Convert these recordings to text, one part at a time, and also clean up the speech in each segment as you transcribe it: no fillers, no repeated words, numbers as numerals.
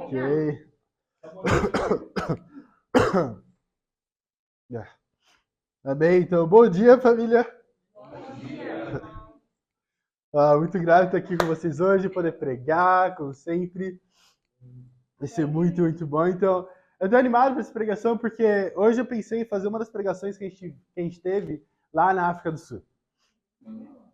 Ok. Tá bem, então, bom dia, família. Bom dia. Muito grato estar aqui com vocês hoje, poder pregar, como sempre. Vai ser muito, muito bom. Então, eu tô animado para essa pregação porque hoje eu pensei em fazer uma das pregações que a gente teve lá na África do Sul,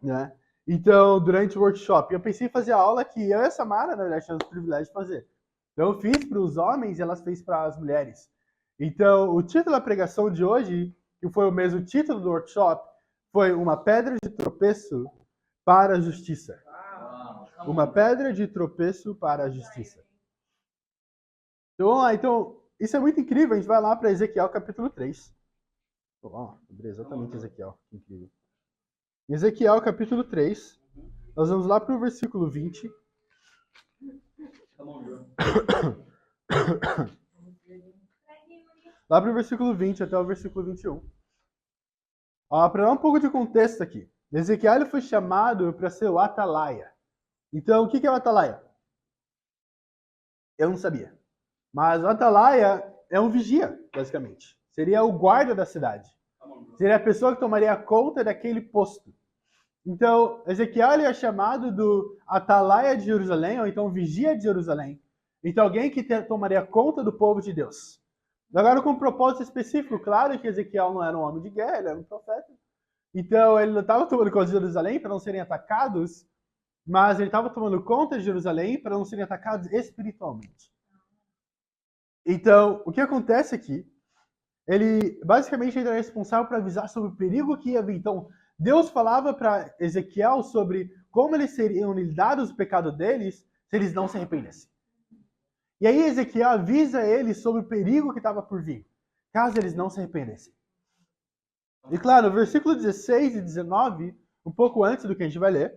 né? Então, durante o workshop, eu pensei em fazer a aula que eu e a Samara, na verdade, tivemos o privilégio de fazer. Então, eu fiz para os homens e elas fez para as mulheres. Então, o título da pregação de hoje, que foi o mesmo título do workshop, foi Uma Pedra de Tropeço para a Justiça. Uma pedra de tropeço para a justiça. Então, vamos lá. Então, isso é muito incrível. A gente vai lá para Ezequiel capítulo 3. Vamos abrir exatamente Ezequiel. Que incrível. Ezequiel capítulo 3. Nós vamos lá para o versículo 20. Lá para o versículo 20 até o versículo 21. Para dar um pouco de contexto aqui. Ezequiel ele foi chamado para ser o atalaia. Então, o que é o atalaia? Eu não sabia. Mas o atalaia é um vigia, basicamente. Seria o guarda da cidade. Seria a pessoa que tomaria conta daquele posto. Então, Ezequiel ele é chamado do atalaia de Jerusalém, ou então vigia de Jerusalém. Então, alguém que tomaria conta do povo de Deus. Agora, com um propósito específico, claro que Ezequiel não era um homem de guerra, ele era um profeta. Então, ele não estava tomando conta de Jerusalém para não serem atacados, mas ele estava tomando conta de Jerusalém para não serem atacados espiritualmente. Então, o que acontece aqui, ele basicamente era responsável por avisar sobre o perigo que ia vir. Então, Deus falava para Ezequiel sobre como eles seriam lidados o pecado deles se eles não se arrependessem. E aí Ezequiel avisa eles sobre o perigo que estava por vir, caso eles não se arrependessem. E claro, no versículo 16 e 19, um pouco antes do que a gente vai ler,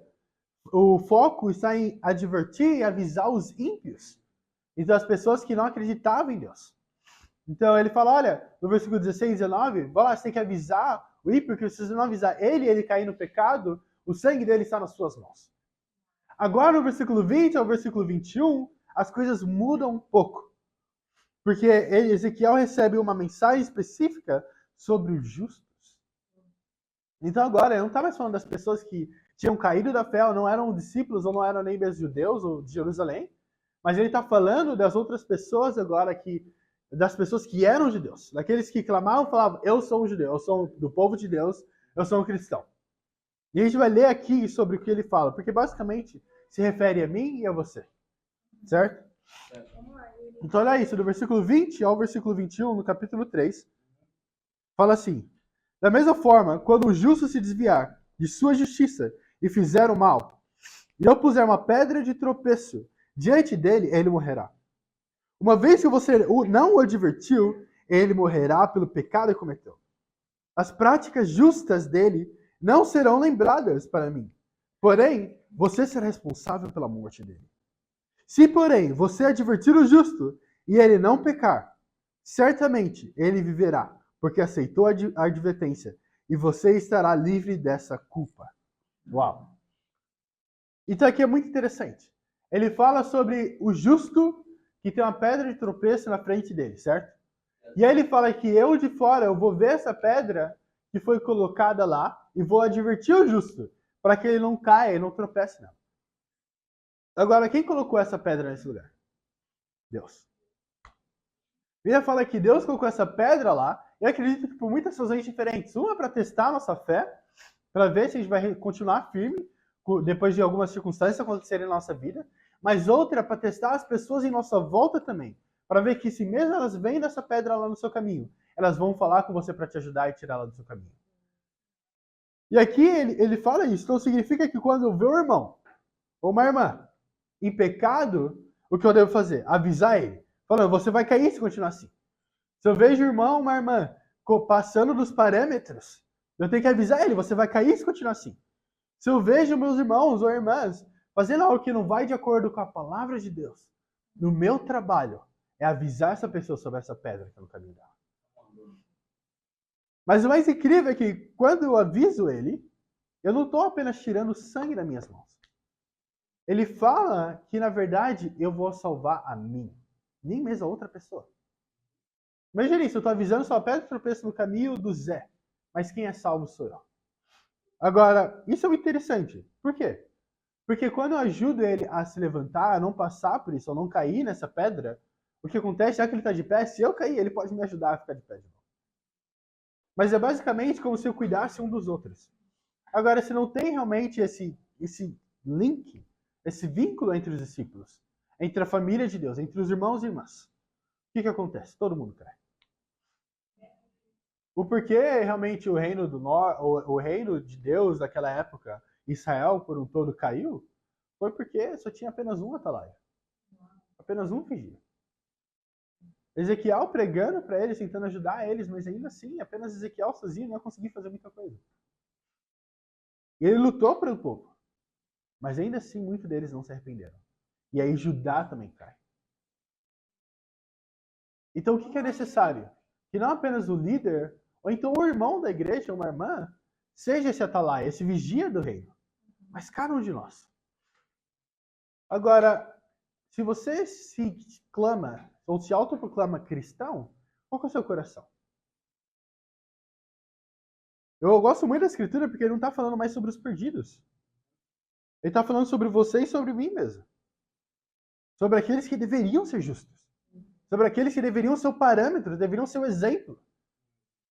o foco está em advertir e avisar os ímpios. Então, as pessoas que não acreditavam em Deus. Então, ele fala, olha, no versículo 16 e 19, vai lá, você tem que avisar o ímpio, porque se você não avisar ele cair no pecado, o sangue dele está nas suas mãos. Agora, no versículo 20 ao versículo 21, as coisas mudam um pouco. Porque Ezequiel recebe uma mensagem específica sobre os justos. Então agora, ele não está mais falando das pessoas que tinham caído da fé, ou não eram discípulos, ou não eram nem mesmo judeus, ou de Jerusalém, mas ele está falando das outras pessoas agora, das pessoas que eram judeus, daqueles que clamavam e falavam, eu sou um judeu, eu sou do povo de Deus, eu sou um cristão. E a gente vai ler aqui sobre o que ele fala, porque basicamente se refere a mim e a você, certo? Então olha isso, do versículo 20 ao versículo 21, no capítulo 3, fala assim, da mesma forma, quando o justo se desviar de sua justiça e fizer o mal, e eu puser uma pedra de tropeço diante dele, ele morrerá. Uma vez que você não o advertiu, ele morrerá pelo pecado que cometeu. As práticas justas dele não serão lembradas para mim. Porém, você será responsável pela morte dele. Se, porém, você advertir o justo e ele não pecar, certamente ele viverá, porque aceitou a advertência, e você estará livre dessa culpa. Uau! Então aqui é muito interessante. Ele fala sobre o justo que tem uma pedra de tropeço na frente dele, certo? E aí ele fala que eu de fora, eu vou ver essa pedra que foi colocada lá e vou advertir o justo, para que ele não caia e não tropece não. Agora, quem colocou essa pedra nesse lugar? Deus. A Bíblia fala que Deus colocou essa pedra lá, e eu acredito que por muitas razões diferentes. Uma para testar a nossa fé, para ver se a gente vai continuar firme depois de algumas circunstâncias acontecerem na nossa vida, mas outra para testar as pessoas em nossa volta também, para ver que se mesmo elas vêm dessa pedra lá no seu caminho, elas vão falar com você para te ajudar e tirá-la do seu caminho. E aqui ele fala isso, então significa que quando eu ver um irmão ou uma irmã em pecado, o que eu devo fazer? Avisar ele. Falando, você vai cair se continuar assim. Se eu vejo um irmão ou uma irmã passando dos parâmetros, eu tenho que avisar ele, você vai cair se continuar assim. Se eu vejo meus irmãos ou irmãs fazendo algo que não vai de acordo com a palavra de Deus, no meu trabalho é avisar essa pessoa sobre essa pedra que está no caminho dela. Mas o mais incrível é que quando eu aviso ele, eu não estou apenas tirando sangue das minhas mãos. Ele fala que, na verdade, eu vou salvar a mim. Nem mesmo a outra pessoa. Imagina isso, eu estou avisando só pedra de tropeço no caminho do Zé. Mas quem é salvo sou eu. Agora, isso é muito interessante. Por quê? Porque quando eu ajudo ele a se levantar, a não passar por isso, a não cair nessa pedra, o que acontece, já que ele está de pé, se eu cair, ele pode me ajudar a ficar de pé de novo. Mas é basicamente como se eu cuidasse um dos outros. Agora, se não tem realmente esse link, esse vínculo entre os discípulos, entre a família de Deus, entre os irmãos e irmãs, o que acontece? Todo mundo cai. O porquê realmente o reino o reino de Deus daquela época, Israel por um todo caiu, foi porque só tinha apenas um atalaia. Apenas um vigia. Ezequiel pregando para eles, tentando ajudar eles, mas ainda assim, apenas Ezequiel sozinho não ia conseguir fazer muita coisa. E ele lutou pelo povo. Mas ainda assim, muitos deles não se arrependeram. E aí Judá também cai. Então o que é necessário? Que não apenas o líder, ou então o irmão da igreja, uma irmã, seja esse atalaia, esse vigia do reino. Mas cada um de nós. Agora, se você se clama, ou se autoproclama cristão, qual que é o seu coração? Eu gosto muito da escritura porque ele não está falando mais sobre os perdidos. Ele está falando sobre você e sobre mim mesmo. Sobre aqueles que deveriam ser justos. Sobre aqueles que deveriam ser o parâmetro, deveriam ser o exemplo.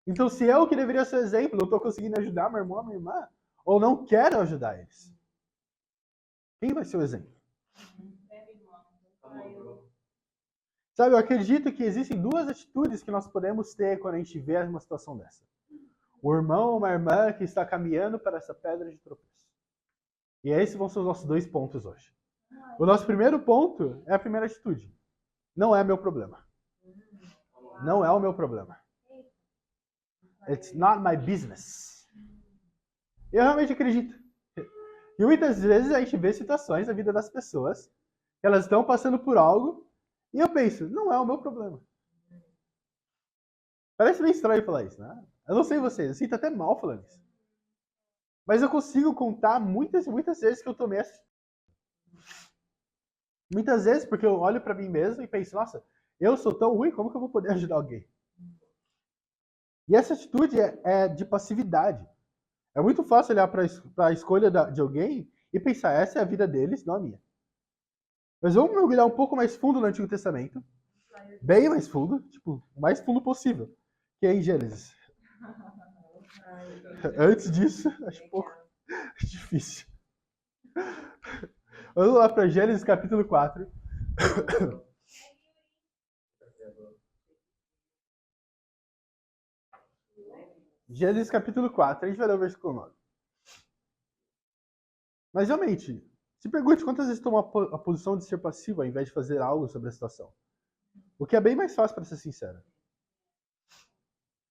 Então, se eu que deveria ser o exemplo, não estou conseguindo ajudar meu irmão, minha irmã, ou não quero ajudar eles, quem vai ser o exemplo? Sabe, eu acredito que existem duas atitudes que nós podemos ter quando a gente vê uma situação dessa. O irmão ou uma irmã que está caminhando para essa pedra de tropeço. E esses vão ser os nossos 2 pontos hoje. O nosso primeiro ponto é a primeira atitude. Não é meu problema. Não é o meu problema. It's not my business. Eu realmente acredito. E muitas vezes a gente vê situações na vida das pessoas que elas estão passando por algo e eu penso, não é o meu problema. Parece meio estranho falar isso, né? Eu não sei vocês, eu sinto até mal falando isso. Mas eu consigo contar muitas vezes que eu tomei essa. Muitas vezes porque eu olho para mim mesmo e penso, nossa, eu sou tão ruim, como que eu vou poder ajudar alguém? E essa atitude é de passividade. É muito fácil olhar para a escolha de alguém e pensar, essa é a vida deles, não a minha. Mas vamos mergulhar um pouco mais fundo no Antigo Testamento. Bem mais fundo, tipo, o mais fundo possível. Que é em Gênesis. Antes disso, acho um pouco difícil. Vamos lá para Gênesis capítulo 4. Gênesis capítulo 4, a gente vai ler o versículo 9. Mas realmente, se pergunte quantas vezes tomou a posição de ser passivo ao invés de fazer algo sobre a situação. O que é bem mais fácil, para ser sincero.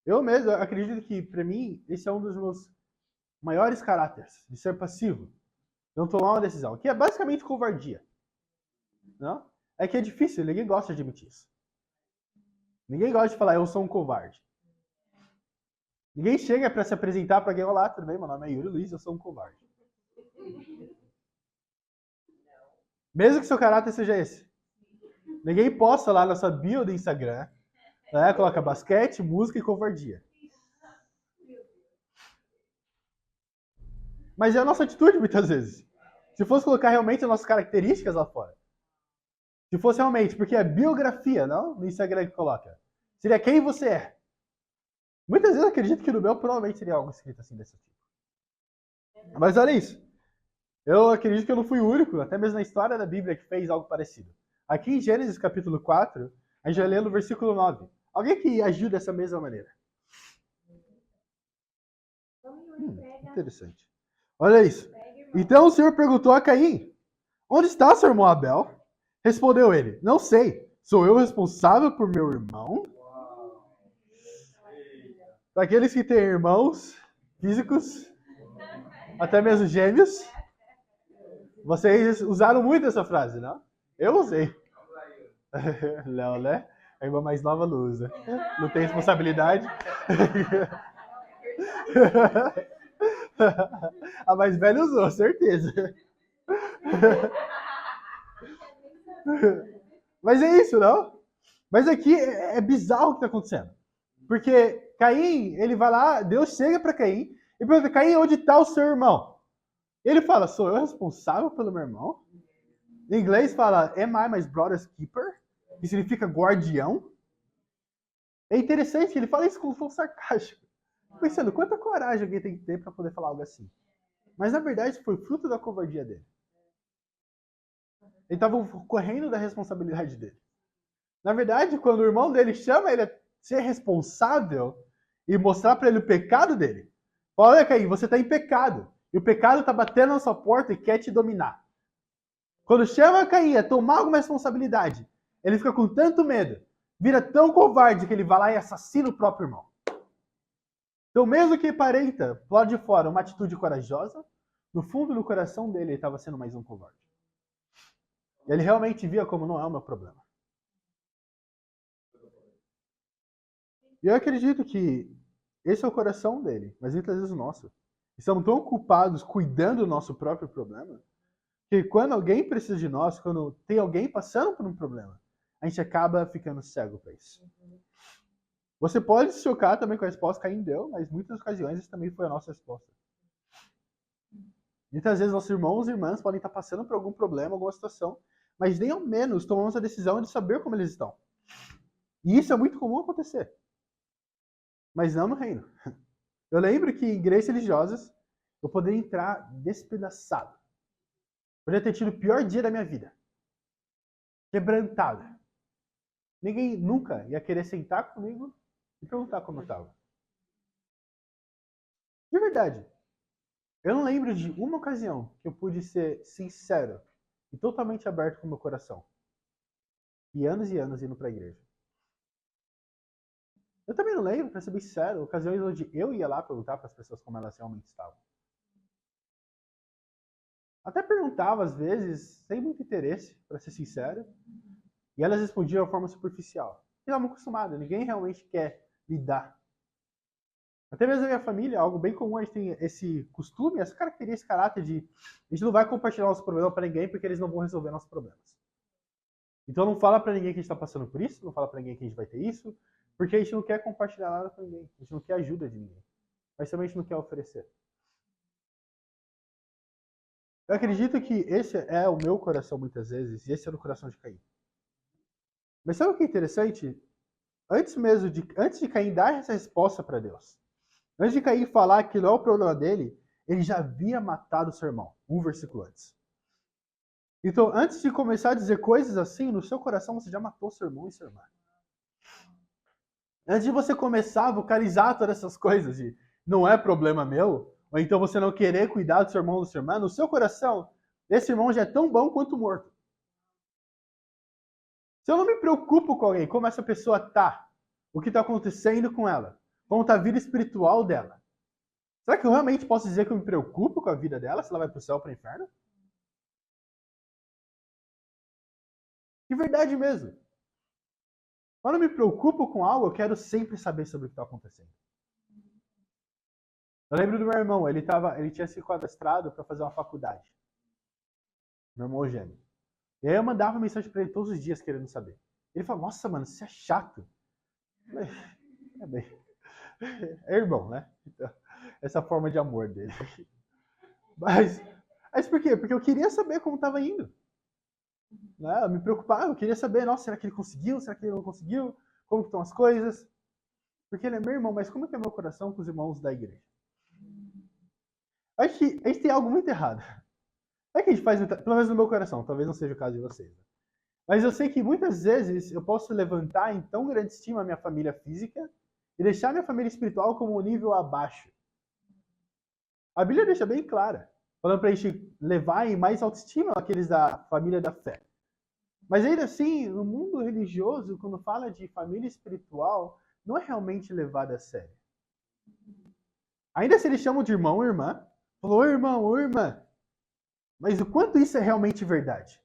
Eu mesmo acredito que, para mim, esse é um dos meus maiores caráteres, de ser passivo. Não tomar uma decisão, que é basicamente covardia. Não? É que é difícil, ninguém gosta de admitir isso. Ninguém gosta de falar, eu sou um covarde. Ninguém chega para se apresentar para alguém, olá, tudo bem? Meu nome é Yuri Luiz, eu sou um covarde. Mesmo que seu caráter seja esse. Ninguém posta lá na sua bio do Instagram, né? Coloca basquete, música e covardia. Mas é a nossa atitude muitas vezes. Se fosse colocar realmente as nossas características lá fora. Se fosse realmente, porque é biografia, não? No Instagram que coloca. Seria quem você é. Muitas vezes eu acredito que no meu provavelmente seria algo escrito assim desse tipo. Mas olha isso. Eu acredito que eu não fui o único, até mesmo na história da Bíblia, que fez algo parecido. Aqui em Gênesis capítulo 4, a gente vai ler no versículo 9. Alguém que agiu dessa mesma maneira? Interessante. Olha isso. Então o Senhor perguntou a Caim, onde está seu irmão Abel? Respondeu ele, não sei. Sou eu responsável por meu irmão? Para aqueles que têm irmãos físicos, até mesmo gêmeos, vocês usaram muito essa frase, não? Eu usei. Não, né? A irmã mais nova não usa. Não tem responsabilidade. A mais velha usou, certeza. Mas é isso, não? Mas aqui é bizarro o que está acontecendo. Porque Caim, ele vai lá, Deus chega para Caim e pergunta: Caim, onde está o seu irmão? Ele fala: sou eu responsável pelo meu irmão? Em inglês fala: Am I my brother's keeper? Que significa guardião. É interessante que ele fala isso com um tom sarcástico. Pensando, quanta coragem alguém tem que ter para poder falar algo assim. Mas na verdade foi fruto da covardia dele. Ele estava correndo da responsabilidade dele. Na verdade, quando o irmão dele chama ele a ser responsável e mostrar para ele o pecado dele, fala: olha, Caim, você está em pecado. E o pecado está batendo na sua porta e quer te dominar. Quando chama Caim a tomar alguma responsabilidade, ele fica com tanto medo, vira tão covarde que ele vai lá e assassina o próprio irmão. Então, mesmo que aparenta, do lado de fora, uma atitude corajosa, no fundo do coração dele, ele estava sendo mais um covarde. Ele realmente via como não é o meu problema. E eu acredito que esse é o coração dele, mas muitas vezes o nosso. Estamos tão ocupados cuidando do nosso próprio problema, que quando alguém precisa de nós, quando tem alguém passando por um problema, a gente acaba ficando cego para isso. Você pode se chocar também com a resposta que Caim deu, mas em muitas ocasiões isso também foi a nossa resposta. Muitas vezes nossos irmãos e irmãs podem estar passando por algum problema, alguma situação, mas nem ao menos tomamos a decisão de saber como eles estão. E isso é muito comum acontecer. Mas não no reino. Eu lembro que em igrejas religiosas eu poderia entrar despedaçado. Poderia ter tido o pior dia da minha vida. Quebrantado. Ninguém nunca ia querer sentar comigo e perguntar como eu estava. De verdade. Eu não lembro de uma ocasião que eu pude ser sincero e totalmente aberto com o meu coração. E anos indo para a igreja. Eu também não lembro, para ser bem sincero, ocasiões onde eu ia lá perguntar para as pessoas como elas realmente estavam. Até perguntava às vezes, sem muito interesse, para ser sincero, e elas respondiam de forma superficial. Estavam acostumadas, ninguém realmente quer lidar. Até mesmo na minha família, algo bem comum, a gente tem esse costume, essa característica, esse caráter de a gente não vai compartilhar nosso problema para ninguém porque eles não vão resolver nossos problemas. Então não fala para ninguém que a gente está passando por isso, não fala para ninguém que a gente vai ter isso, porque a gente não quer compartilhar nada com ninguém, a gente não quer ajuda de ninguém, mas também a gente não quer oferecer. Eu acredito que esse é o meu coração muitas vezes, e esse era o coração de Caim. Mas sabe o que é interessante? Antes de Caim dar essa resposta para Deus, antes de Caim falar que não é o problema dele, ele já havia matado seu irmão, um versículo antes. Então, antes de começar a dizer coisas assim, no seu coração você já matou seu irmão e sua irmã. Antes de você começar a vocalizar todas essas coisas de não é problema meu, ou então você não querer cuidar do seu irmão ou da sua irmã, no seu coração, esse irmão já é tão bom quanto morto. Se eu não me preocupo com alguém, como essa pessoa tá, o que está acontecendo com ela, como está a vida espiritual dela, será que eu realmente posso dizer que eu me preocupo com a vida dela, se ela vai para o céu ou para o inferno? De verdade mesmo. Quando eu me preocupo com algo, eu quero sempre saber sobre o que está acontecendo. Eu lembro do meu irmão, ele tinha se cadastrado para fazer uma faculdade. Meu irmão gêmeo. E aí eu mandava mensagem para ele todos os dias querendo saber. Ele falou: nossa, mano, você é chato. É bem. É irmão, né? Então, essa forma de amor dele. Mas por quê? Porque eu queria saber como estava indo. Né? Eu me preocupava, eu queria saber, nossa, será que ele conseguiu? Será que ele não conseguiu? Como estão as coisas? Porque ele é meu irmão, mas como é que é meu coração com os irmãos da igreja? Acho que a gente tem algo muito errado. É que a gente faz, pelo menos no meu coração, talvez não seja o caso de vocês. Mas eu sei que muitas vezes eu posso levantar em tão grande estima a minha família física e deixar minha família espiritual como um nível abaixo. A Bíblia deixa bem clara, falando para a gente levar em mais autoestima aqueles da família da fé. Mas ainda assim, no mundo religioso, quando fala de família espiritual, não é realmente levado a sério. Ainda se eles chamam de irmão ou irmã, falou: ô irmão, ô irmã. Mas o quanto isso é realmente verdade?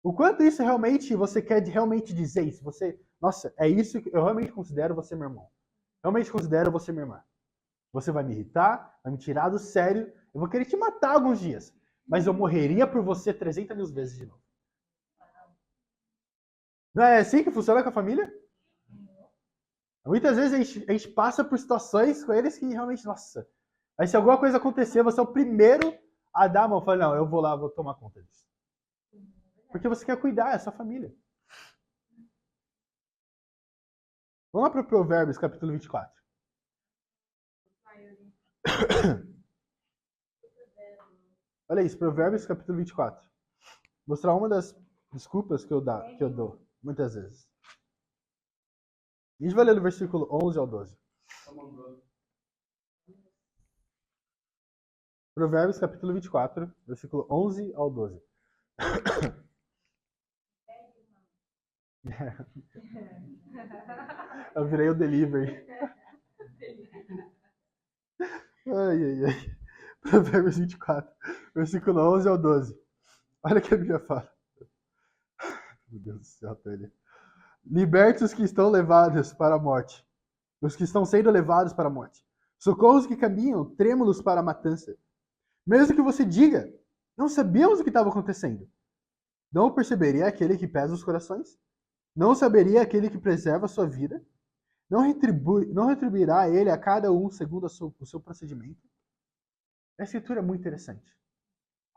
O quanto isso realmente você quer realmente dizer isso? Você, nossa, é isso que eu realmente considero você meu irmão. Realmente considero você minha irmã. Você vai me irritar, vai me tirar do sério, eu vou querer te matar alguns dias, mas eu morreria por você 300 mil vezes de novo. Não é assim que funciona com a família? Muitas vezes a gente passa por situações com eles que realmente, nossa. Aí se alguma coisa acontecer, você é o primeiro a dar a mão. Fala, não, eu vou lá, vou tomar conta disso. Porque você quer cuidar, é sua família. Vamos lá para Provérbios, capítulo 24. Olha isso, Provérbios, capítulo 24. Mostrar uma das desculpas que eu dou, muitas vezes. A gente vai ler do versículo 11 ao 12. Provérbios, capítulo 24, versículo 11 ao 12. Eu virei o delivery. Ai, ai, ai. Provérbios 24, versículo 11 ao 12. Olha o que a Bíblia fala. Meu Deus do céu, Tânia. Liberte os que estão levados para a morte, os que estão sendo levados para a morte. Socorra os que caminham, trêmulos para a matança. Mesmo que você diga, não sabíamos o que estava acontecendo. Não perceberia aquele que pesa os corações? Não saberia aquele que preserva a sua vida? Não retribuirá ele a cada um segundo o seu procedimento? A escritura é muito interessante.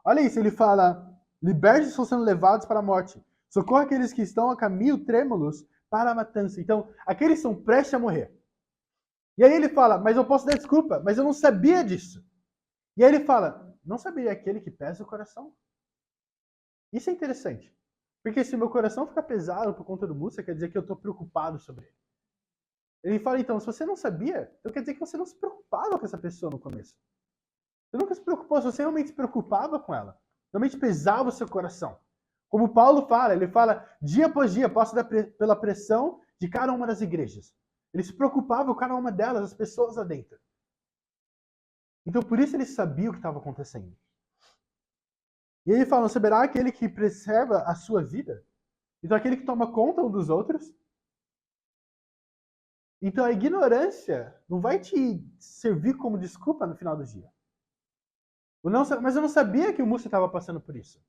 Olha isso, ele fala, liberte os que estão sendo levados para a morte. Socorra aqueles que estão a caminho trêmulos para a matança. Então, aqueles são prestes a morrer. E aí ele fala, mas eu posso dar desculpa, mas eu não sabia disso. E aí ele fala, não saberia aquele que pesa o coração? Isso é interessante. Porque se meu coração ficar pesado por conta do Musa, quer dizer que eu estou preocupado sobre ele. Ele fala, então, se você não sabia, então quer dizer que você não se preocupava com essa pessoa no começo. Você nunca se preocupou, se você realmente se preocupava com ela. Realmente pesava o seu coração. Como Paulo fala, ele fala, dia após dia, passa pela pressão de cada uma das igrejas. Ele se preocupava com cada uma delas, as pessoas lá dentro. Então, por isso ele sabia o que estava acontecendo. E ele fala, saberá aquele que preserva a sua vida? Então, aquele que toma conta um dos outros? Então, a ignorância não vai te servir como desculpa no final do dia. Mas eu não sabia que o Musa estava passando por isso.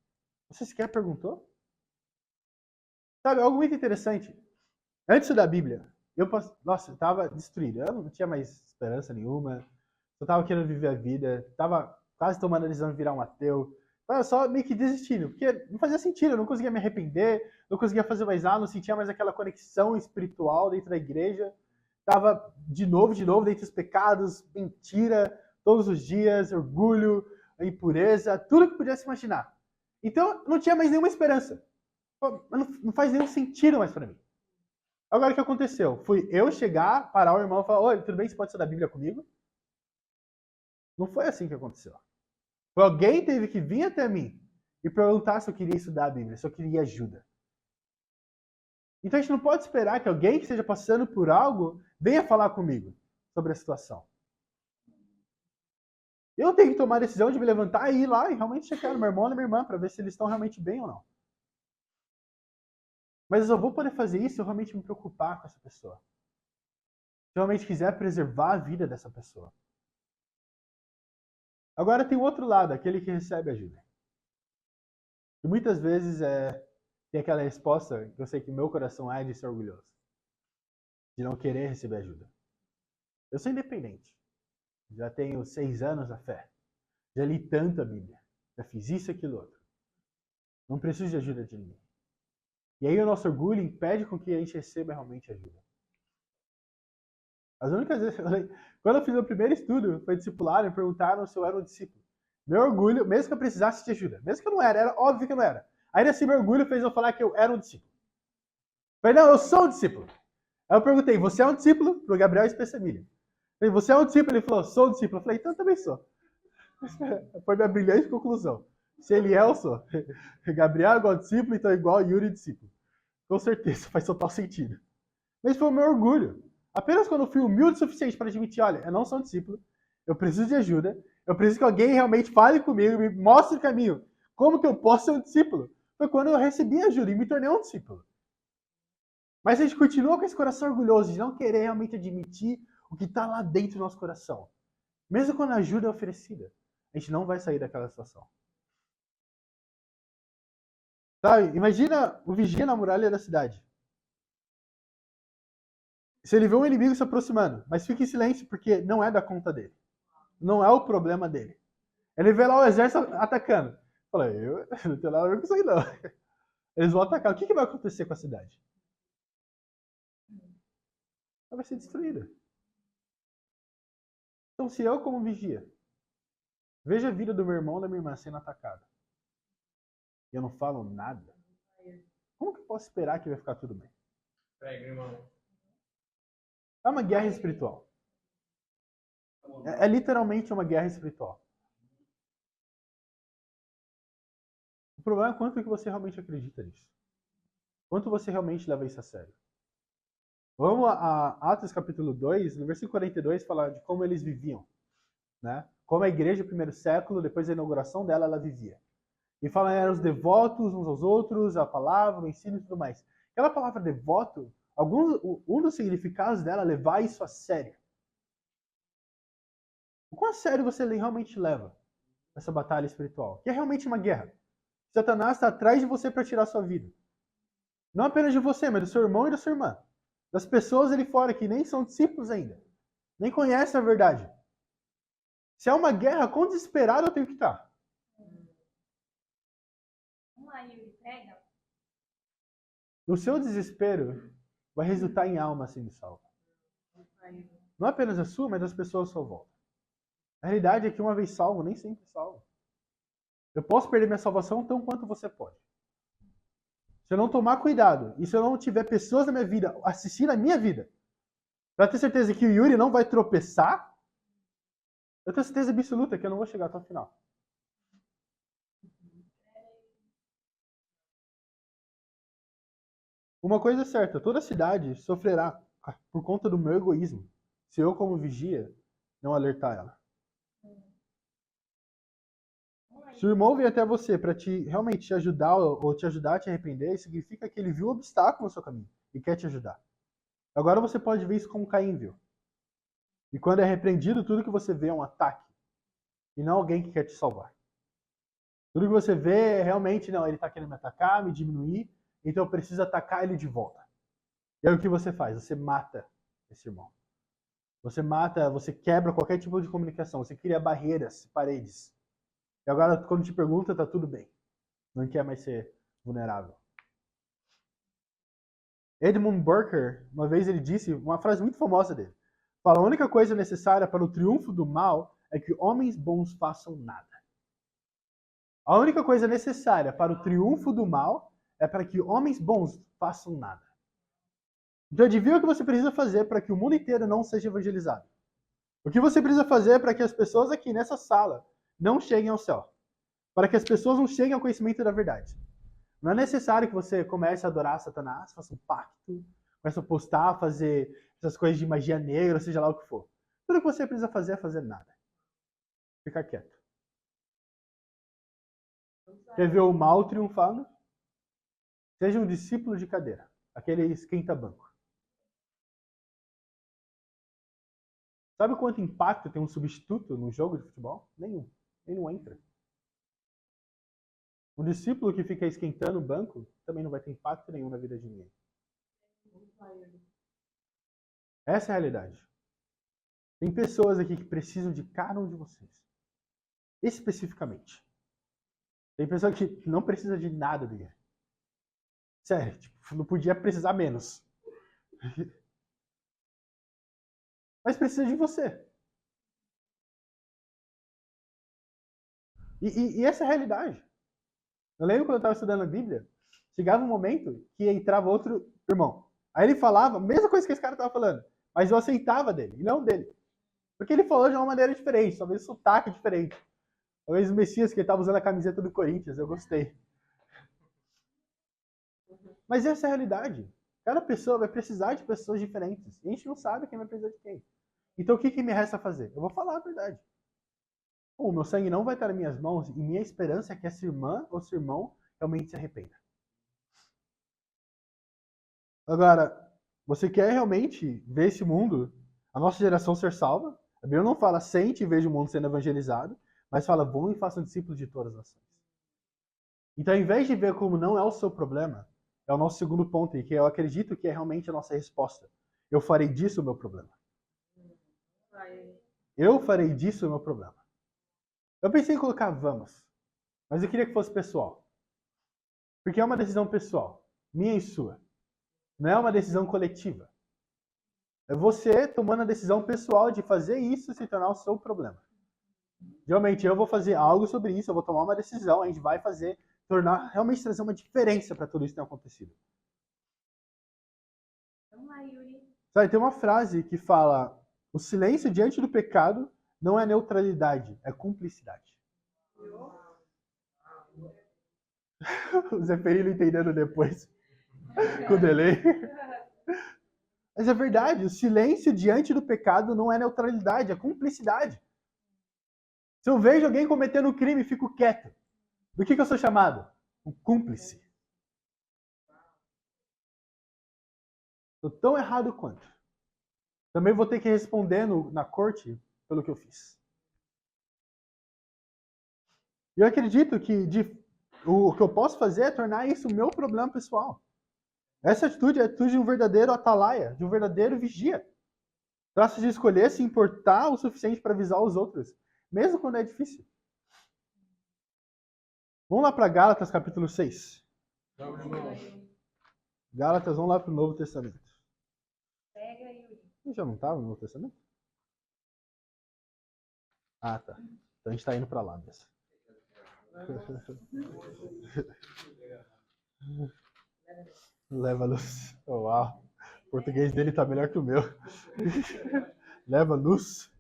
Você sequer perguntou? Sabe, algo muito interessante. Antes da Bíblia, eu estava destruído. Eu não tinha mais esperança nenhuma. Eu estava querendo viver a vida. Estava quase tomando a decisão de virar um ateu. Estava só meio que desistindo. Porque não fazia sentido. Eu não conseguia me arrepender. Não conseguia fazer mais nada. Não sentia mais aquela conexão espiritual dentro da igreja. Estava de novo dentro dos pecados. Mentira. Todos os dias. Orgulho. Impureza. Tudo que pudesse imaginar. Então, não tinha mais nenhuma esperança. Não faz nenhum sentido mais para mim. Agora o que aconteceu? Fui eu chegar, parar o irmão e falar, oi, tudo bem, você pode estudar a Bíblia comigo? Não foi assim que aconteceu. Foi alguém teve que vir até mim e perguntar se eu queria estudar a Bíblia, se eu queria ajuda. Então a gente não pode esperar que alguém que esteja passando por algo venha falar comigo sobre a situação. Eu tenho que tomar a decisão de me levantar e ir lá e realmente checar no meu irmão e na minha irmã para ver se eles estão realmente bem ou não. Mas eu só vou poder fazer isso se eu realmente me preocupar com essa pessoa. Se eu realmente quiser preservar a vida dessa pessoa. Agora tem o outro lado, aquele que recebe ajuda. E muitas vezes tem aquela resposta que eu sei que meu coração é de ser orgulhoso. De não querer receber ajuda. Eu sou independente. Já tenho 6 anos na fé. Já li tanto a Bíblia. Já fiz isso e aquilo outro. Não preciso de ajuda de ninguém. E aí o nosso orgulho impede com que a gente receba realmente ajuda. As únicas vezes, quando eu fiz meu primeiro estudo, foi discipulado, me perguntaram se eu era um discípulo. Meu orgulho, mesmo que eu precisasse de ajuda, mesmo que eu não era óbvio que eu não era. Ainda assim, meu orgulho fez eu falar que eu era um discípulo. Eu falei, não, eu sou um discípulo. Aí eu perguntei, você é um discípulo? Pro Gabriel Espessamilha. Falei, você é um discípulo? Ele falou, sou um discípulo. Eu falei, então eu também sou. Foi minha brilhante conclusão. Se ele é, eu sou. Gabriel é igual discípulo, então é igual Yuri discípulo. Com certeza, faz total sentido. Mas foi o meu orgulho. Apenas quando eu fui humilde o suficiente para admitir, olha, eu não sou um discípulo, eu preciso de ajuda, eu preciso que alguém realmente fale comigo, me mostre o caminho. Como que eu posso ser um discípulo? Foi quando eu recebi ajuda e me tornei um discípulo. Mas a gente continua com esse coração orgulhoso de não querer realmente admitir o que está lá dentro do nosso coração. Mesmo quando a ajuda é oferecida, a gente não vai sair daquela situação. Sabe? Imagina o vigia na muralha da cidade. Se ele vê um inimigo se aproximando, mas fique em silêncio porque não é da conta dele. Não é o problema dele. Ele vê lá o exército atacando. Fala, eu não tenho nada a ver com isso aí não. Eles vão atacar. O que vai acontecer com a cidade? Ela vai ser destruída. Então, se eu, como vigia, vejo a vida do meu irmão ou da minha irmã sendo atacada, e eu não falo nada, como que eu posso esperar que vai ficar tudo bem? É uma guerra espiritual. É literalmente uma guerra espiritual. O problema é quanto que você realmente acredita nisso. Quanto você realmente leva isso a sério. Vamos a Atos capítulo 2, no versículo 42, falar de como eles viviam. Né? Como a igreja do primeiro século, depois da inauguração dela, ela vivia. E fala, eram os devotos uns aos outros, a palavra, o ensino e tudo mais. Aquela palavra devoto, um dos significados dela é levar isso a sério. O quão a sério você realmente leva essa batalha espiritual? Que é realmente uma guerra. Satanás está atrás de você para tirar a sua vida. Não apenas de você, mas do seu irmão e da sua irmã. Das pessoas ali fora que nem são discípulos ainda. Nem conhecem a verdade. Se é uma guerra, quão desesperado eu tenho que estar? O seu desespero vai resultar em alma sendo salva. Não apenas a sua, mas das pessoas à sua volta. A realidade é que uma vez salvo, nem sempre salvo. Eu posso perder minha salvação tão quanto você pode. Se eu não tomar cuidado e se eu não tiver pessoas na minha vida assistindo a minha vida, para ter certeza que o Yuri não vai tropeçar, eu tenho certeza absoluta que eu não vou chegar até o final. Uma coisa é certa, toda a cidade sofrerá por conta do meu egoísmo, se eu, como vigia, não alertar ela. Se o irmão vier até você para realmente te ajudar ou te ajudar a te arrepender, significa que ele viu um obstáculo no seu caminho e quer te ajudar. Agora você pode ver isso como Caim viu. E quando é repreendido, tudo que você vê é um ataque e não alguém que quer te salvar. Tudo que você vê é realmente, não, ele está querendo me atacar, me diminuir, então eu preciso atacar ele de volta. E aí o que você faz? Você mata esse irmão. Você mata, você quebra qualquer tipo de comunicação, você cria barreiras, paredes. E agora, quando te pergunta, tá tudo bem. Não quer mais ser vulnerável. Edmund Burke, uma vez ele disse, uma frase muito famosa dele, fala, a única coisa necessária para o triunfo do mal é que homens bons façam nada. A única coisa necessária para o triunfo do mal é para que homens bons façam nada. Então adivinha o que você precisa fazer para que o mundo inteiro não seja evangelizado? O que você precisa fazer para que as pessoas aqui nessa sala não cheguem ao céu? Para que as pessoas não cheguem ao conhecimento da verdade? Não é necessário que você comece a adorar Satanás, faça um pacto, comece a postar, fazer essas coisas de magia negra, seja lá o que for. Tudo que você precisa fazer é fazer nada. Ficar quieto. Quer ver o mal triunfando? Seja um discípulo de cadeira. Aquele esquenta-banco. Sabe quanto impacto tem um substituto no jogo de futebol? Nenhum. Ele não entra. Um discípulo que fica esquentando o banco também não vai ter impacto nenhum na vida de ninguém. Essa é a realidade. Tem pessoas aqui que precisam de cada um de vocês. Especificamente. Tem pessoa que não precisa de nada dele. Sério, tipo, não podia precisar menos. Mas precisa de você. E essa é a realidade. Eu lembro quando eu estava estudando a Bíblia, chegava um momento que entrava outro irmão. Aí ele falava a mesma coisa que esse cara estava falando, mas eu aceitava dele, e não dele. Porque ele falou de uma maneira diferente, talvez um sotaque diferente. Talvez o Messias, que ele estava usando a camiseta do Corinthians, eu gostei. Mas essa é a realidade. Cada pessoa vai precisar de pessoas diferentes. E a gente não sabe quem vai precisar de quem. Então o que me resta fazer? Eu vou falar a verdade. O meu sangue não vai estar nas minhas mãos e minha esperança é que essa irmã ou esse irmão realmente se arrependa. Agora, você quer realmente ver esse mundo, a nossa geração ser salva? A Bíblia não fala sente e veja o mundo sendo evangelizado, mas fala vão e façam discípulos de todas as nações. Então, ao invés de ver como não é o seu problema, é o nosso segundo ponto, e que eu acredito que é realmente a nossa resposta. eu farei disso o meu problema. Eu farei disso o meu problema. Eu pensei em colocar vamos, mas eu queria que fosse pessoal. Porque é uma decisão pessoal, minha e sua. Não é uma decisão coletiva. É você tomando a decisão pessoal de fazer isso se tornar o seu problema. Realmente, eu vou fazer algo sobre isso, eu vou tomar uma decisão, a gente vai fazer, realmente trazer uma diferença para tudo isso que tem acontecido. Vamos lá, Yuri. Sabe, tem uma frase que fala: o silêncio diante do pecado não é neutralidade, é cumplicidade. O Zeferino entendendo depois, com delay. Mas é verdade, o silêncio diante do pecado não é neutralidade, é cumplicidade. Se eu vejo alguém cometendo um crime e fico quieto, do que eu sou chamado? Um cúmplice. Estou tão errado quanto. Também vou ter que responder na corte pelo que eu fiz. E eu acredito que o que eu posso fazer é tornar isso o meu problema pessoal. Essa atitude é a atitude de um verdadeiro atalaia, de um verdadeiro vigia. Trata de escolher se importar o suficiente para avisar os outros, mesmo quando é difícil. Vamos lá para Gálatas, capítulo 6. Gálatas, vamos lá para o Novo Testamento. Pega, Yuri. Já não estava no Novo Testamento? Ah, tá. Então a gente está indo para lá mesmo. Leva luz. Oh, uau. O português dele tá melhor que o meu. Leva luz.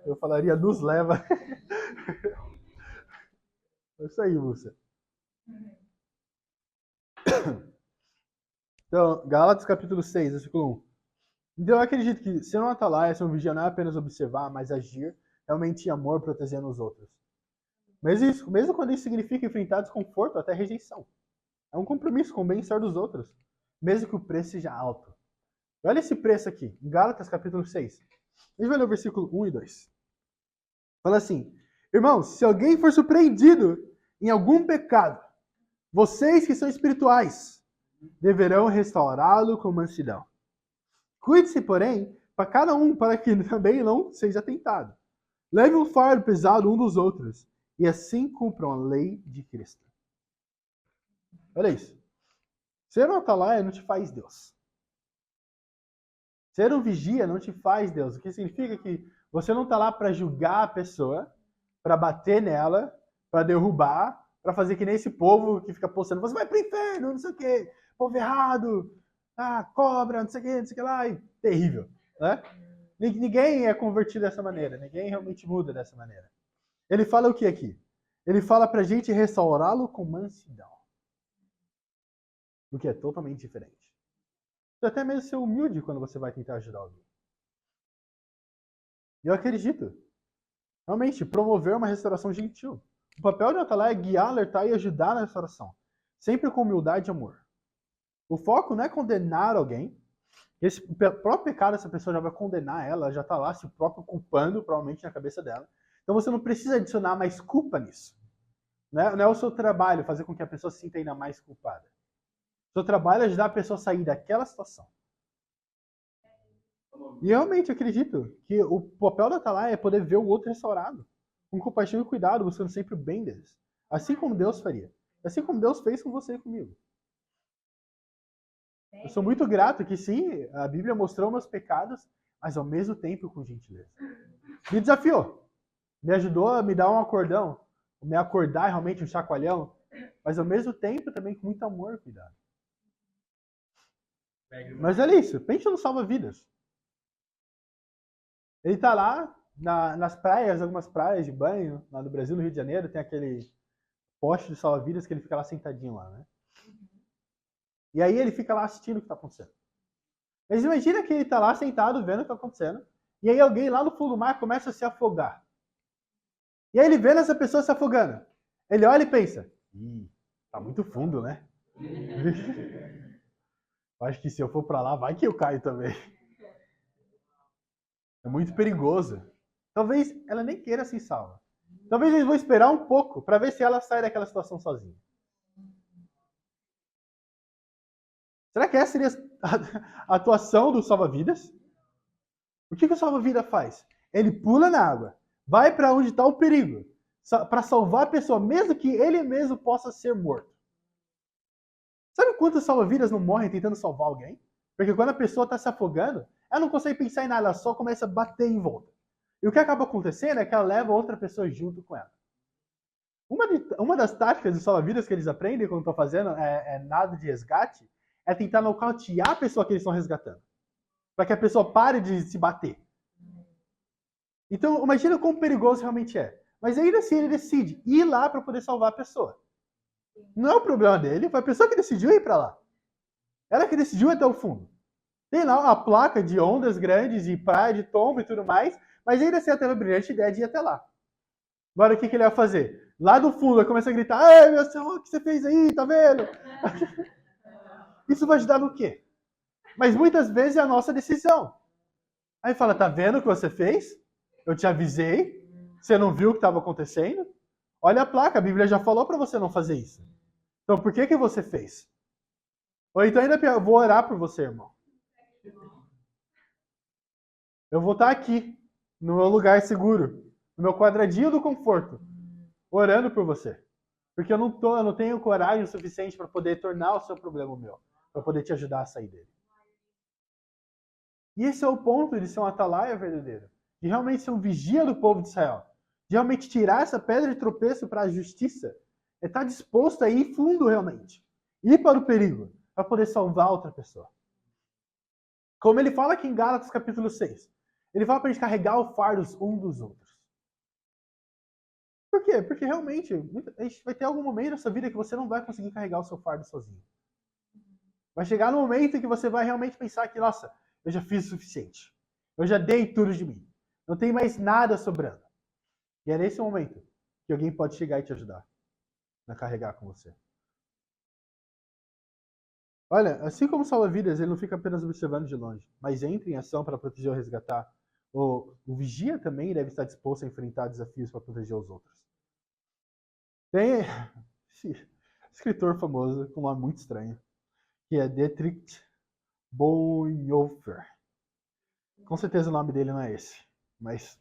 Eu falaria luz leva. É isso aí, Lúcia. Então, Gálatas capítulo 6, versículo 1. Então eu acredito que ser um atalaia, ser um vigia, não é apenas observar, mas agir realmente em amor, protegendo os outros. Mesmo quando isso significa enfrentar desconforto, até rejeição. É um compromisso com o bem-estar dos outros, mesmo que o preço seja alto. Olha esse preço aqui, em Gálatas capítulo 6. A gente vai ler o versículo 1 e 2. Fala assim: irmãos, se alguém for surpreendido em algum pecado, vocês que são espirituais deverão restaurá-lo com mansidão. Cuide-se, porém, para cada um, para que também não seja tentado. Leve um fardo pesado um dos outros, e assim cumpram a lei de Cristo. Olha isso. Ser um atalaia não te faz Deus. Ser um vigia não te faz Deus. O que significa que você não está lá para julgar a pessoa, para bater nela, para derrubar, para fazer que nem esse povo que fica postando: você vai para o inferno, não sei o quê, povo errado, cobra, não sei o que lá, e terrível. Né? Ninguém é convertido dessa maneira, ninguém realmente muda dessa maneira. Ele fala o que aqui? Ele fala para a gente restaurá-lo com mansidão. O que é totalmente diferente. Você até mesmo ser humilde quando você vai tentar ajudar alguém. E eu acredito, realmente, promover uma restauração gentil. O papel de atalaia é guiar, alertar e ajudar na restauração. Sempre com humildade e amor. O foco não é condenar alguém. Esse próprio pecado, essa pessoa já vai condenar ela, já está lá se próprio culpando, provavelmente, na cabeça dela. Então você não precisa adicionar mais culpa nisso. Não é o seu trabalho fazer com que a pessoa se sinta ainda mais culpada. O seu trabalho é ajudar a pessoa a sair daquela situação. E eu realmente acredito que o papel da atalaia é poder ver o outro restaurado, com compaixão e cuidado, buscando sempre o bem deles. Assim como Deus faria. Assim como Deus fez com você e comigo. Eu sou muito grato que sim, a Bíblia mostrou meus pecados, mas ao mesmo tempo com gentileza. Me desafiou. Me ajudou a me dar um acordão, me acordar realmente um chacoalhão, mas ao mesmo tempo também com muito amor e cuidado. Mas olha isso, pense no salva-vidas. Ele tá lá nas praias, algumas praias de banho, lá no Brasil, no Rio de Janeiro, tem aquele poste de salva-vidas que ele fica lá sentadinho lá, né? E aí ele fica lá assistindo o que está acontecendo. Mas imagina que ele está lá sentado vendo o que está acontecendo, e aí alguém lá no fundo do mar começa a se afogar. E aí ele vê essa pessoa se afogando. Ele olha e pensa: tá muito fundo, né? Acho que se eu for para lá, vai que eu caio também. É muito perigoso. Talvez ela nem queira se salvar. Talvez eles vão esperar um pouco para ver se ela sai daquela situação sozinha. Será que essa seria a atuação do salva-vidas? O que o salva-vida faz? Ele pula na água, vai para onde está o perigo, para salvar a pessoa, mesmo que ele mesmo possa ser morto. Sabe quantos salva-vidas não morrem tentando salvar alguém? Porque quando a pessoa está se afogando, ela não consegue pensar em nada, ela só começa a bater em volta. E o que acaba acontecendo é que ela leva outra pessoa junto com ela. Uma das táticas de salva-vidas que eles aprendem quando estão fazendo nada de resgate é tentar nocautear a pessoa que eles estão resgatando. Para que a pessoa pare de se bater. Então, imagina quão perigoso realmente é. Mas ainda assim, ele decide ir lá para poder salvar a pessoa. Não é o problema dele, foi a pessoa que decidiu ir para lá. Ela que decidiu ir até o fundo. Tem lá a placa de ondas grandes, de praia, de tombo e tudo mais, mas ainda assim ela teve a brilhante ideia de ir até lá. Agora, o que ele vai fazer? Lá do fundo, ele começa a gritar: "Ei, meu senhor, o que você fez aí? Tá vendo?" Isso vai ajudar no quê? Mas muitas vezes é a nossa decisão. Aí fala: "Tá vendo o que você fez? Eu te avisei. Você não viu o que estava acontecendo? Olha a placa, a Bíblia já falou para você não fazer isso. Então por que você fez?" Ou então ainda vou orar por você, irmão. Eu vou estar aqui, no meu lugar seguro, no meu quadradinho do conforto, orando por você. Porque eu não tenho coragem o suficiente para poder tornar o seu problema meu, para poder te ajudar a sair dele. E esse é o ponto de ser um atalaia verdadeiro, de realmente ser um vigia do povo de Israel, de realmente tirar essa pedra de tropeço para a justiça, é estar disposto a ir fundo realmente, ir para o perigo, para poder salvar outra pessoa. Como ele fala aqui em Gálatas capítulo 6, ele fala para a gente carregar o fardo um dos outros. Por quê? Porque realmente a gente vai ter algum momento nessa vida que você não vai conseguir carregar o seu fardo sozinho. Vai chegar no momento em que você vai realmente pensar que, nossa, eu já fiz o suficiente. Eu já dei tudo de mim. Não tem mais nada sobrando. E é nesse momento que alguém pode chegar e te ajudar a carregar com você. Olha, assim como salva-vidas, ele não fica apenas observando de longe, mas entra em ação para proteger ou resgatar. O vigia também deve estar disposto a enfrentar desafios para proteger os outros. Tem esse escritor famoso com um nome muito estranho, que é Dietrich Bonhoeffer. Com certeza o nome dele não é esse, mas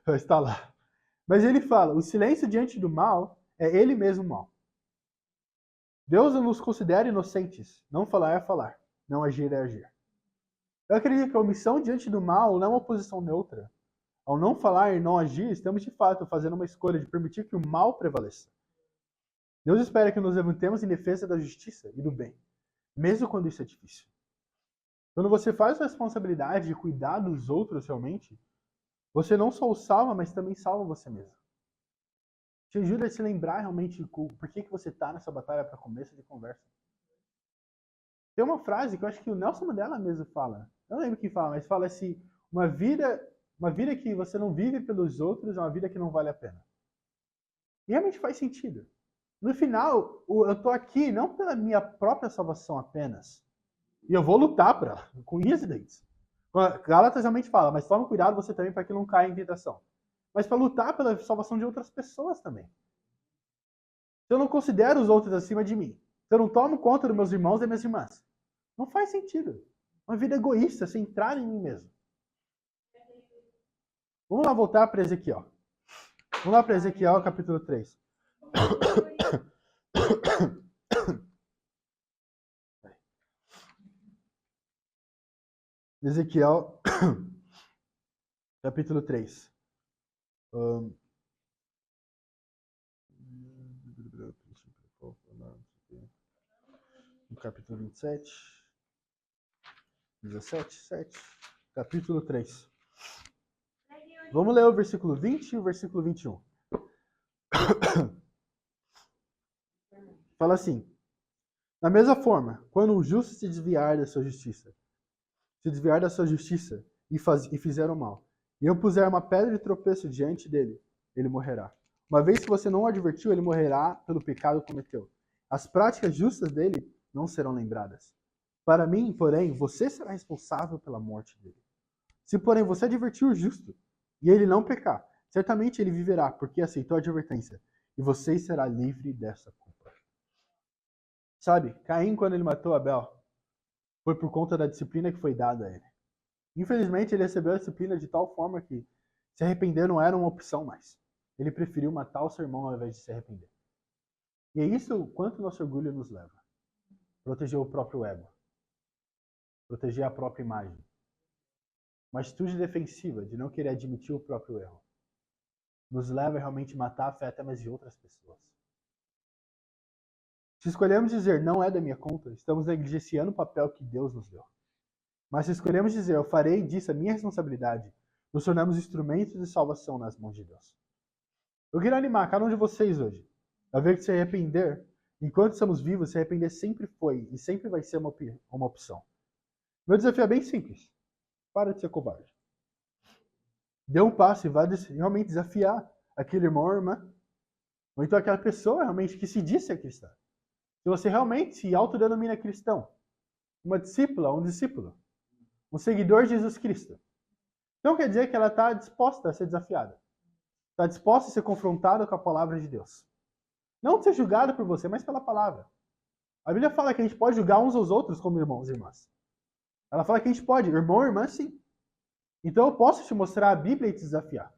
está lá. Mas ele fala: o silêncio diante do mal é ele mesmo mal. Deus não nos considera inocentes. Não falar é falar. Não agir é agir. Eu acredito que a omissão diante do mal não é uma posição neutra. Ao não falar e não agir, estamos de fato fazendo uma escolha de permitir que o mal prevaleça. Deus espera que nos levantemos em defesa da justiça e do bem, mesmo quando isso é difícil. Quando você faz a responsabilidade de cuidar dos outros realmente, você não só o salva, mas também salva você mesmo. Te ajuda a se lembrar realmente por que você está nessa batalha para começo de conversa. Tem uma frase que eu acho que o Nelson Mandela mesmo fala. Eu não lembro quem fala, mas fala assim: uma vida que você não vive pelos outros é uma vida que não vale a pena. E realmente faz sentido. No final, eu tô aqui não pela minha própria salvação apenas. E eu vou lutar por ela, com unhas e dentes. Gálatas realmente fala, mas tome cuidado você também para que não caia em tentação. Mas para lutar pela salvação de outras pessoas também. Se eu não considero os outros acima de mim, se eu não tomo conta dos meus irmãos e minhas irmãs, não faz sentido. Uma vida egoísta, centrada em mim mesmo. Vamos lá voltar para Ezequiel. Vamos lá para Ezequiel, capítulo 3. Ezequiel, capítulo 3. No capítulo 27. 17, 7. Capítulo 3. Vamos ler o versículo 20 e o versículo 21. Fala assim: da mesma forma, quando o justo se desviar da sua justiça, e fizer o mal, e eu puser uma pedra de tropeço diante dele, ele morrerá. Uma vez que você não o advertiu, ele morrerá pelo pecado que cometeu. As práticas justas dele não serão lembradas. Para mim, porém, você será responsável pela morte dele. Se, porém, você advertir o justo, e ele não pecar, certamente ele viverá, porque aceitou a advertência, e você será livre dessa culpa. Sabe, Caim, quando ele matou Abel, foi por conta da disciplina que foi dada a ele. Infelizmente, ele recebeu a disciplina de tal forma que se arrepender não era uma opção mais. Ele preferiu matar o seu irmão ao invés de se arrepender. E é isso o quanto nosso orgulho nos leva. Proteger o próprio ego. Proteger a própria imagem. Uma atitude defensiva de não querer admitir o próprio erro nos leva a realmente matar a fé até mais de outras pessoas. Se escolhemos dizer não é da minha conta, estamos negligenciando o papel que Deus nos deu. Mas se escolhemos dizer eu farei disso a minha responsabilidade, nos tornamos instrumentos de salvação nas mãos de Deus. Eu quero animar cada um de vocês hoje a ver que se arrepender, enquanto estamos vivos, se arrepender sempre foi e sempre vai ser uma opção. Meu desafio é bem simples. Para de ser covarde. Dê um passo e vá realmente desafiar aquele irmão ou irmã. Ou então aquela pessoa realmente que se diz ser cristã. Se você realmente se autodenomina cristão, uma discípula, um discípulo, um seguidor de Jesus Cristo, então quer dizer que ela está disposta a ser desafiada. Está disposta a ser confrontada com a palavra de Deus. Não de ser julgada por você, mas pela palavra. A Bíblia fala que a gente pode julgar uns aos outros como irmãos e irmãs. Ela fala que a gente pode, irmão ou irmã, sim. Então eu posso te mostrar a Bíblia e te desafiar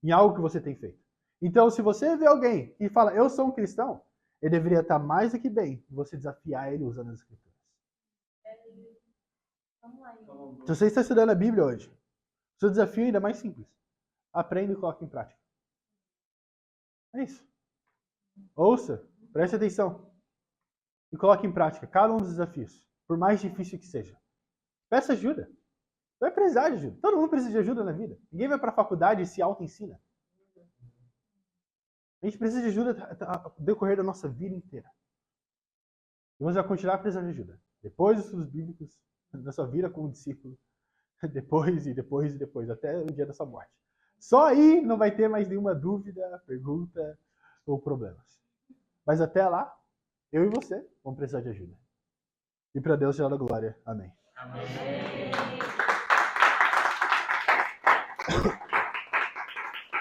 em algo que você tem feito. Então, se você vê alguém que fala, eu sou um cristão, ele deveria estar mais do que bem você desafiar ele usando as Escrituras. Vamos lá, Yuri. Se você está estudando a Bíblia hoje, o seu desafio ainda é mais simples. Aprenda e coloque em prática. É isso. Ouça, preste atenção e coloque em prática cada um dos desafios, por mais difícil que seja. Peça ajuda. Você vai precisar de ajuda. Todo mundo precisa de ajuda na vida. Ninguém vai para a faculdade e se auto-ensina. A gente precisa de ajuda ao decorrer da nossa vida inteira. E você vai continuar precisando de ajuda. Depois dos estudos bíblicos, da sua vida como discípulo, depois, até o dia da sua morte. Só aí não vai ter mais nenhuma dúvida, pergunta ou problemas. Mas até lá, eu e você vamos precisar de ajuda. E para Deus seja a glória. Amém. Amém.